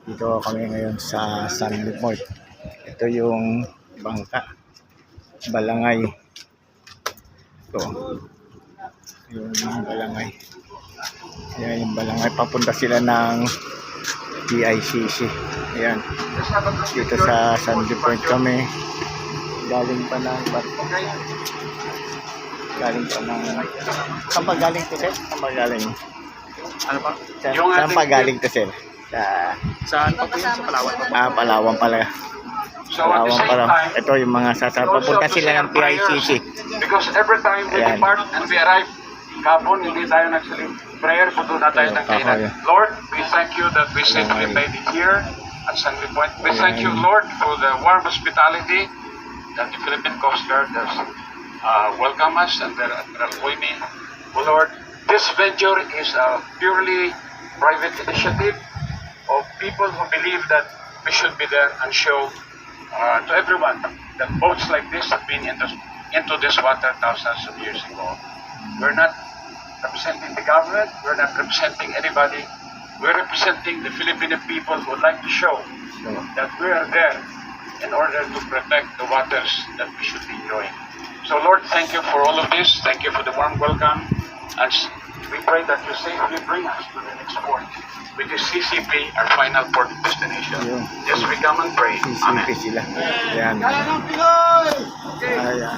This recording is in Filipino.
Dito kami ngayon sa San Limon. Ito yung bangka, Balangay. Ito. Yung Balangay. Ayan yung Balangay. Papunta sila ng PICC. Ayan. Dito sa San Limon kami. Galing pa ng barko. Galing pa ng... Saan pa galing to, sir? Saan pa galing? Ano pa? Saan pa galing to, sir? Saan pa po yun? Sa Palawan pa po. Palawan pala. So at the Palawan same pala. time, Ito yung mga papunta sila ng PICC. because every time we Ayan. depart and we arrive, kapon, hindi tayo nagsalit prayer, puto na tayo ng kainan. Ayan. Lord, we thank you that we safely made it here at San Point. We thank you, Lord, for the warm hospitality that the Philippine Coast Guard has welcomed us and their appointment. Oh Lord, this venture is a purely private initiative of people who believe that we should be there and show to everyone that boats like this have been into this water thousands of years ago. We're not representing the government, we're not representing anybody, we're representing the Filipino people who would like to show that we are there in order to protect the waters that we should be enjoying. So Lord, thank you for all of this, thank you for the warm welcome, and we pray that you safely bring us to the next port, which is CCP, our final port destination. Yes, we come and pray. Amen. CCP sila. Ayan. Ayan.